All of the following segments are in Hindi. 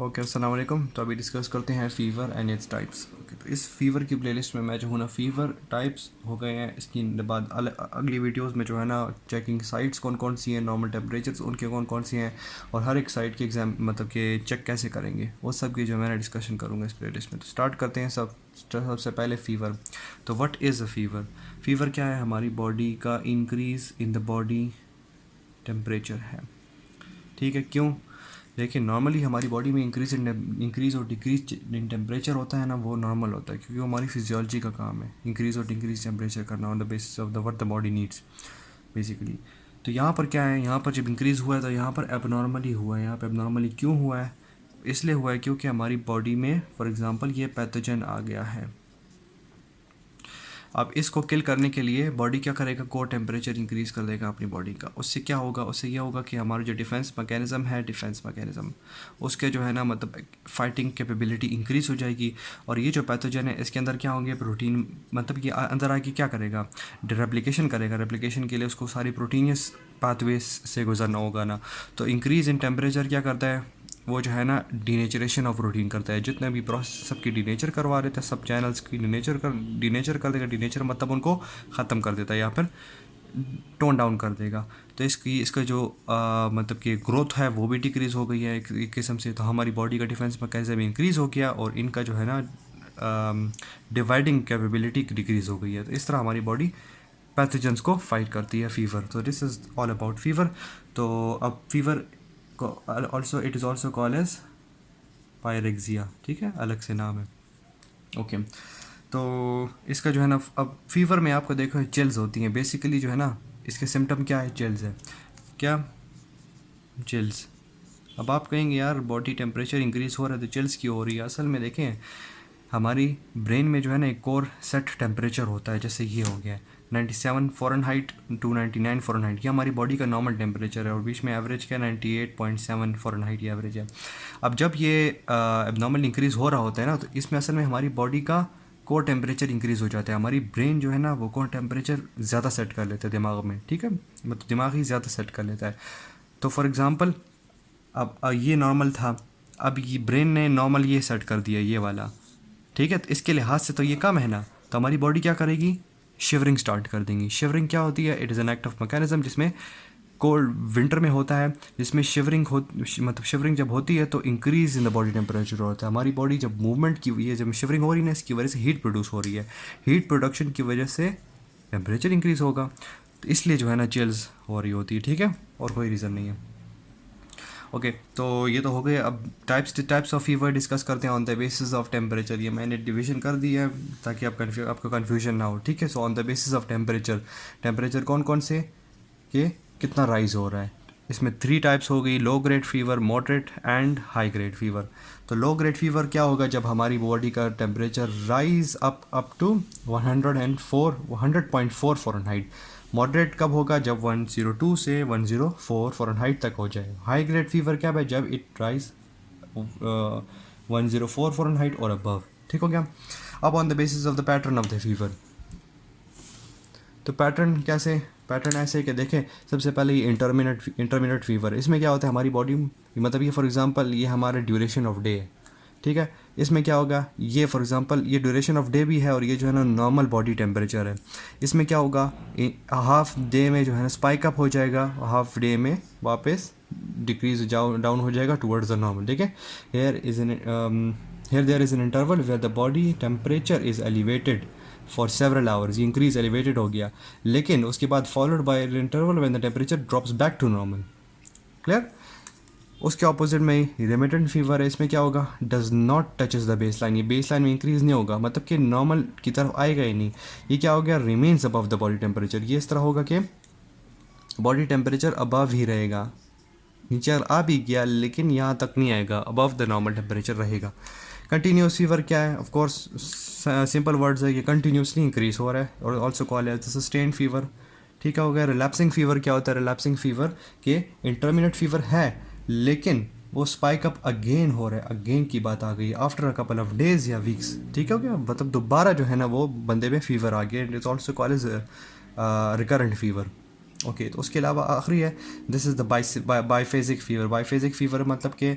ओके, अस्सलाम वालेकुम। तो अभी डिस्कस करते हैं fever and its types. Okay, तो इस फ़ीवर की प्लेलिस्ट में मैं जो हूँ ना, फ़ीवर टाइप्स हो गए हैं। इसकी बाद अगली वीडियोस में जो है ना, चेकिंग साइट्स कौन कौन सी हैं, नॉर्मल टेम्परेचर्स उनके कौन कौन सी हैं, और हर एक साइट की एग्जाम मतलब कि चेक कैसे करेंगे, वो सब की जो मैं डिस्कशन करूँगा इस प्लेलिस्ट में। तो स्टार्ट करते हैं। सबसे पहले फ़ीवर। तो what is a fever? Fever क्या है? हमारी बॉडी का increase in the body temperature है। ठीक है, क्यों? देखिए, नॉर्मली हमारी बॉडी में इंक्रीज़ और डिक्रीज इन टेम्परेचर होता है ना, वो नॉर्मल होता है, क्योंकि वो हमारी फिजियोलॉजी का काम है, इंक्रीज़ और डिक्रीज टेम्परेचर करना on the basis of the what the body needs basically. तो यहाँ पर क्या है, यहाँ पर जब इंक्रीज़ हुआ है तो यहाँ पर एबनॉर्मली हुआ है। यहाँ पर एबनॉर्मली क्यों हुआ है? इसलिए हुआ है क्योंकि हमारी बॉडी में फॉर एग्ज़ाम्पल ये पैथोजन आ गया है। अब इसको किल करने के लिए बॉडी क्या करेगा? कोर टेम्परेचर इंक्रीज़ कर देगा अपनी बॉडी का। उससे क्या होगा? उससे ये होगा कि हमारा जो डिफेंस मैकेनिज़्म उसके जो है ना, मतलब फाइटिंग कैपेबिलिटी इंक्रीज़ हो जाएगी। और ये जो पैथोजन है, इसके अंदर क्या होंगे? प्रोटीन, मतलब ये अंदर आके क्या करेगा? रेप्लिकेशन करेगा। रेप्लिकेशन के लिए उसको सारी प्रोटीनियस पाथवेज से गुजरना होगा ना। तो इंक्रीज़ इन टेम्परेचर क्या करता है? वो जो है ना, डीनेचरेशन ऑफ प्रोटीन करता है। जितने भी प्रोसेस सबकी डीनेचर करवा रहे थे, सब चैनल्स की डीनेचर कर देगा। डीनेचर मतलब उनको ख़त्म कर देता है या फिर टोन डाउन कर देगा। तो इसका जो मतलब कि ग्रोथ है वो भी डिक्रीज़ हो गई है एक किस्म से। तो हमारी बॉडी का डिफेंस मैकेनिज्म इंक्रीज़ हो गया और इनका जो है ना, डिवाइडिंग कैपेबिलिटी डिक्रीज़ हो गई है। तो इस तरह हमारी बॉडी पैथोजेंस को फाइट करती है। फ़ीवर, तो this is all about fever. तो अब fever also it is also called as pyrexia. ठीक है, अलग से नाम है। ओके, तो इसका जो है ना, अब फीवर में आपको देखो चिल्स होती हैं बेसिकली, जो है ना, इसके सिम्टम क्या है? चिल्स है। क्या? चिल्स। अब आप कहेंगे यार बॉडी टेम्परेचर इंक्रीज़ हो रहा है तो चिल्स क्यों हो रही है? असल में देखें, हमारी ब्रेन में जो है ना, एक और सेट टेम्परेचर होता है। जैसे ये हो गया 97 फ़ारेनहाइट टू 99 फ़ारेनहाइट, ये हमारी बॉडी का नॉर्मल टेम्परेचर है। और बीच में एवरेज क्या 98.7 फ़ारेनहाइट ये एवरेज है। अब जब ये एबनॉर्मल इंक्रीज़ हो रहा होता है ना, तो इसमें असल में हमारी बॉडी का कोर टेम्परेचर इंक्रीज़ हो जाता है। हमारी ब्रेन जो है ना, वो कोर टेम्परेचर ज़्यादा सेट कर लेता है दिमाग में। ठीक है, मतलब दिमाग ही ज़्यादा सेट कर लेता है। तो फॉर एग्ज़ाम्पल, अब ये नॉर्मल था, अब ये ब्रेन ने नॉर्मल ये सेट कर दिया, ये वाला। ठीक है, तो इसके लिहाज से तो ये कम है ना, तो हमारी बॉडी क्या करेगी? शिवरिंग स्टार्ट कर देंगी। शिवरिंग क्या होती है? It is an act of mechanism जिसमें कोल्ड विंटर में होता है, जिसमें मतलब शिवरिंग जब होती है तो increase in the body temperature होता है। हमारी बॉडी जब मूवमेंट की हुई है, जब शिवरिंग हो रही है ना, इसकी वजह से हीट प्रोड्यूस हो रही है। हीट प्रोडक्शन की वजह से टेम्परेचर इंक्रीज़ होगा, तो इसलिए जो है ना, चिल्स हो रही होती है। ठीक है, और कोई रीज़न नहीं है। ओके, तो ये तो हो गए। अब टाइप्स ऑफ फीवर डिस्कस करते हैं on the basis of temperature. ये मैंने डिवीजन कर दिया है ताकि आपको कन्फ्यूजन ना हो। ठीक है, so on the basis of temperature कौन कौन से के कितना राइज हो रहा है? इसमें 3 टाइप्स हो गई: low grade fever, moderate and high grade fever. तो लो ग्रेड फीवर क्या होगा? जब हमारी बॉडी का temperature rise up to 100.4 Fahrenheit. Moderate कब होगा? जब 102 से 104 फ़ारेनहाइट तक हो जाए। हाई ग्रेड फीवर क्या है? जब इट राइज 104 फ़ारेनहाइट और अबव। ठीक हो गया। अब on the basis of the pattern of the fever, तो पैटर्न ऐसे कि देखें, सबसे पहले ये इंटरमिनेट फीवर। इसमें क्या होता है? हमारी बॉडी, मतलब ये फॉर एग्जांपल ये हमारा ड्यूरेशन ऑफ डे है। ठीक है, इसमें क्या होगा? ये फॉर एग्जांपल ये ड्यूरेशन ऑफ डे भी है और ये जो है ना, नॉर्मल बॉडी टेम्परेचर है। इसमें क्या होगा? हाफ डे में जो है ना, स्पाइक अप हो जाएगा, हाफ डे में वापस डिक्रीज डाउन हो जाएगा टुवर्ड्स द नॉर्मल। ठीक है, here there is an interval where the body temperature is elevated for several hours। ये इंक्रीज एलिवेटेड हो गया, लेकिन उसके बाद followed by an interval when the temperature drops back to normal। Clear? उसके ऑपोजिट में रेमिटेंट फीवर है। इसमें क्या होगा? Does not touches the base line. ये बेस लाइन में इंक्रीज नहीं होगा, मतलब कि नॉर्मल की तरफ आएगा ही नहीं। ये क्या हो गया? Remains above the body temperature. ये इस तरह होगा कि बॉडी टेम्परेचर अबव ही रहेगा, नीचे आ भी गया लेकिन यहाँ तक नहीं आएगा, अबव द नॉर्मल टेम्परेचर रहेगा। कंटिन्यूस फीवर क्या है? ऑफ कोर्स सिंपल वर्ड्स है, ये कंटिन्यूसली इंक्रीज हो रहा है और also call as sustain fever. ठीक है, हो गया। रिलैप्सिंग फीवर क्या होता है? रिलैप्सिंग फीवर के इंटरमिनेट फीवर है, लेकिन वो स्पाइक अप अगेन हो रहा है। अगेन की बात आ गई after a couple of days या वीक्स। ठीक है, हो गया, मतलब दोबारा जो है ना, वो बंदे में फीवर आ गया। It's also call as recurrent fever. Okay, तो उसके अलावा आखिरी है, this is the biphasic fever. Biphasic fever मतलब कि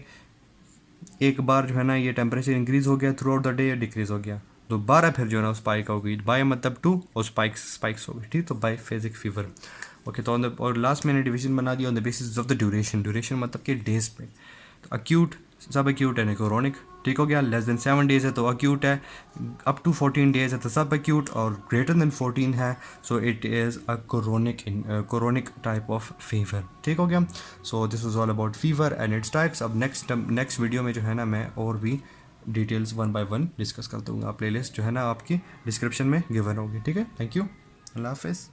एक बार जो है ना ये टेम्परेचर इंक्रीज़ हो गया through out the day, decrease हो गया, दोबारा फिर जो है ना स्पाइक हो गई, बाय मतलब 2 और स्पाइक्स हो गई, ठीक। तो बाय फेजिक फीवर। ओके, तो ऑन द और लास्ट मैंने डिवीजन बना दिया on the basis of the duration मतलब कि डेज पे। तो अक्यूट, सब अक्यूट है, क्रोनिक, ठीक हो गया। लेस देन 7 डेज है तो अक्यूट है, अप टू 14 डेज है तो सब अक्यूट, और ग्रेटर देन 14 है so it is a chorionic type of fever, ठीक हो गया। So this was all about fever and its types. अब नेक्स्ट वीडियो में जो है ना मैं और भी डिटेल्स 1 बाय 1 डिस्कस कर दूंगा। प्लेलिस्ट जो है ना आपकी डिस्क्रिप्शन में गिवन होगी, ठीक है। थैंक यू, अल्लाह हाफिज़।